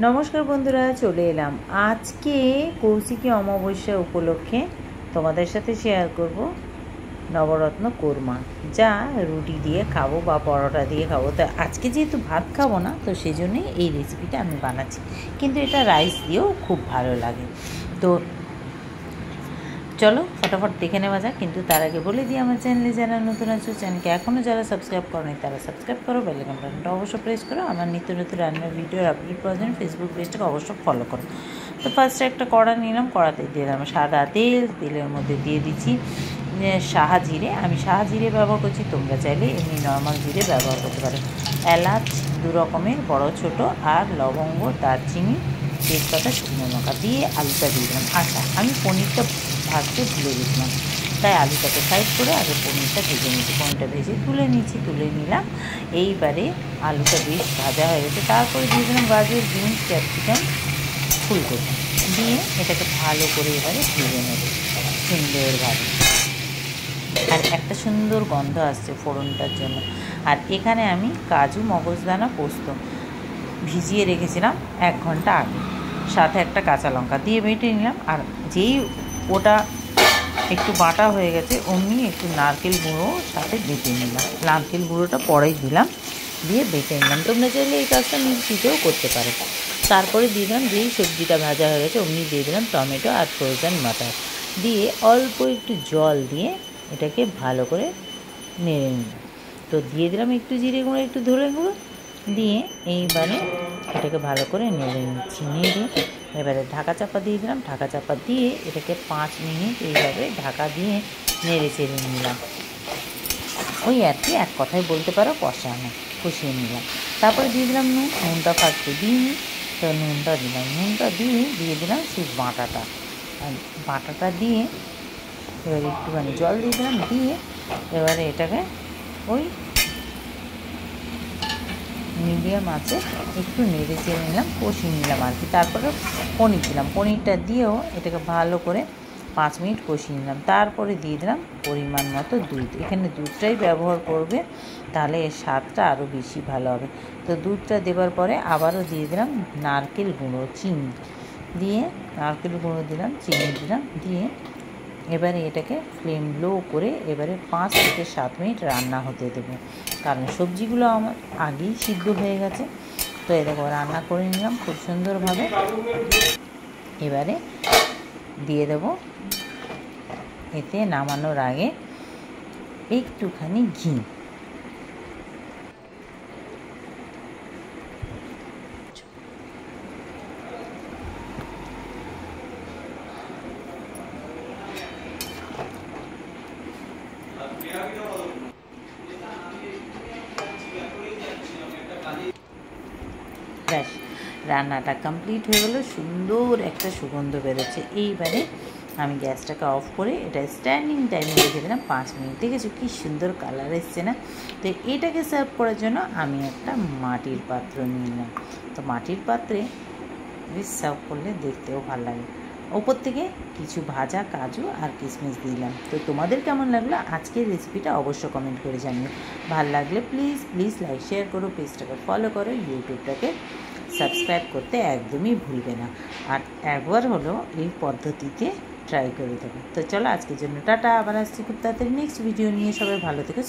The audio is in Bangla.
নমস্কার বন্ধুরা, চলে এলাম আজকে কৌশিকী অমাবস্যা উপলক্ষে তোমাদের সাথে শেয়ার করব নবরত্ন কোরমা, যা রুটি দিয়ে খাবো বা পরোটা দিয়ে খাবো। তো আজকে যেহেতু ভাত খাবো না, তো সেই জন্যই এই রেসিপিটা আমি বানাচ্ছি, কিন্তু এটা রাইস দিয়েও খুব ভালো লাগে। তো চলো ফটাফট দেখে নেওয়া যাক। কিন্তু তার আগে বলে দিই, আমার চ্যানেলে যারা নতুন আছো, চ্যানেলকে এখনও যারা সাবস্ক্রাইব করোনি তারা সাবস্ক্রাইব করো, বেল আইকনটা অবশ্যই প্রেস করো। আমার নিত্য নতুন রান্নার ভিডিওর আপডেট পাওয়ার জন্য ফেসবুক পেজটাকে অবশ্যই ফলো করো। তো ফার্স্টে একটা কড়া নিলাম, কড়াতে দিয়ে দিলাম সাদা তেল। তেলের মধ্যে দিয়ে দিচ্ছি সাহা জিরে। আমি সাহা জিরে ব্যবহার করছি, তোমরা চাইলে এমনি নর্মাল জিরে ব্যবহার করতে পারো। এলাচ 2 রকমের, বড় ছোট, আর লবঙ্গ, দারচিনি, তেজপাতা, শুকনো লঙ্কা দিয়ে আলুটা দিয়ে দিলাম। আচ্ছা, আমি পনিরটা ভাজতে ভুলে গেছিলাম, তাই আলুটাকে সাইড করে আগে পনিরটা ভেজে নিচ্ছি। পনিরটা ভেজে তুলে নিলাম। এইবারে আলুটা বেশ ভাজা হয়ে গেছে, তারপরে দিয়ে দিলাম গাজর, বিনস, ক্যাপসিকাম, ফুলকপি দিয়ে এটাকে ভালো করে এবারে ভেজে নেব সুন্দরভাবে। আর একটা সুন্দর গন্ধ আসছে ফোড়নটার জন্য। আর এখানে আমি কাজু, মগজদানা, পোস্ত ভিজিয়ে রেখেছিলাম 1 ঘন্টা আগে, সাথে একটা কাঁচা লঙ্কা দিয়ে বেটে নিলাম। আর যেই ওটা একটু বাটা হয়ে গেছে, অমনি একটু নারকেল গুঁড়ো সাথে বেটে নিলাম। নারকেল গুঁড়োটা পরেই দিলাম, দিয়ে বেটে নিলাম। তোমরা চাইলে এই কাজটা মিক্সিতেও করতে পারো। তারপরে দিয়ে দিলাম, যেই সবজিটা ভাজা হয়ে গেছে অমনি দিয়ে দিলাম টমেটো আর ফ্রোজেন বাটার দিয়ে অল্প একটু জল দিয়ে এটাকে ভালো করে নেড়ে নিলাম। তো দিয়ে দিলাম একটু জিরে গুঁড়ো, একটু ধনে গুঁড়ো দিয়ে এইবারে এটাকে ভালো করে নেড়ে নিচ্ছি। নেড়ে এবারে ঢাকা চাপা দিয়ে দিলাম। ঢাকা চাপা দিয়ে এটাকে 5 মিনিট এইভাবে ঢাকা দিয়ে নেড়ে চেড়ে নিলাম। ওই আর কি, এক কথায় বলতে পারো কষিয়ে নিলাম। তারপরে দিয়ে দিলাম নুনটা ফার্স্টে দিইনি, তো নুনটা দিলাম। নুনটা দিয়ে দিলাম সেই বাটাটা দিয়ে এবারে একটুখানি জল দিয়ে দিলাম। দিয়ে এবারে এটাকে ওই মিডিয়াম আছে একটু নেড়ে চেড়ে নিলাম, কষিয়ে নিলাম আর কি। তারপরে পনির দিলাম। পনিরটা দিয়েও এটাকে ভালো করে 5 মিনিট কষিয়ে নিলাম। তারপরে দিয়ে দিলাম পরিমাণ মতো দুধ। এখানে দুধটাই ব্যবহার করবে, তাহলে এর স্বাদটা আরও বেশি ভালো হবে। তো দুধটা দেওয়ার পরে আবারও দিয়ে দিলাম নারকেল গুঁড়ো, চিনি দিয়ে নারকেল গুঁড়ো দিলাম, চিনি দিলাম, দিয়ে এবারে এটাকে ফ্লেম লো করে এবারে 5 থেকে 7 মিনিট রান্না হতে দেবো, কারণ সবজিগুলো আমার আগেই সিদ্ধ হয়ে গেছে। তো এই দেখো রান্না করে নিলাম খুব সুন্দরভাবে। এবারে দিয়ে দেবো এতে নামানোর আগে একটুখানি ঘি। ব্যাস, রান্নাটা কমপ্লিট হয়ে গেলো। সুন্দর একটা সুগন্ধ বেরোচ্ছে। এইবারে আমি গ্যাসটাকে অফ করে এটা স্ট্যান্ডিং টাইমে রেখে দিলাম 5 মিনিট। দেখেছো কি সুন্দর কালার এসছে না? তো এটাকে সার্ভ করার জন্য আমি একটা মাটির পাত্র নিলাম। তো মাটির পাত্রে বেশ সার্ভ করলে দেখতেও ভালো লাগে। ওপর থেকে কিছু ভাজা কাজু আর কিশমিশ দিলাম। তো তোমাদের কেমন লাগলো আজকের রেসিপিটা অবশ্যই কমেন্ট করে জানিও। ভালো লাগলে প্লিজ লাইক শেয়ার করো, পেজটাকে ফলো করো, ইউটিউবটাকে সাবস্ক্রাইব করতে একদমই ভুলবে না। আর একবার হলো এই পদ্ধতিতে ট্রাই করে দেবো। তো চলো আজকের জন্য টাটা, আবার আসছি খুব তাড়াতাড়ি নেক্সট ভিডিও নিয়ে। সবাই ভালো থেকো।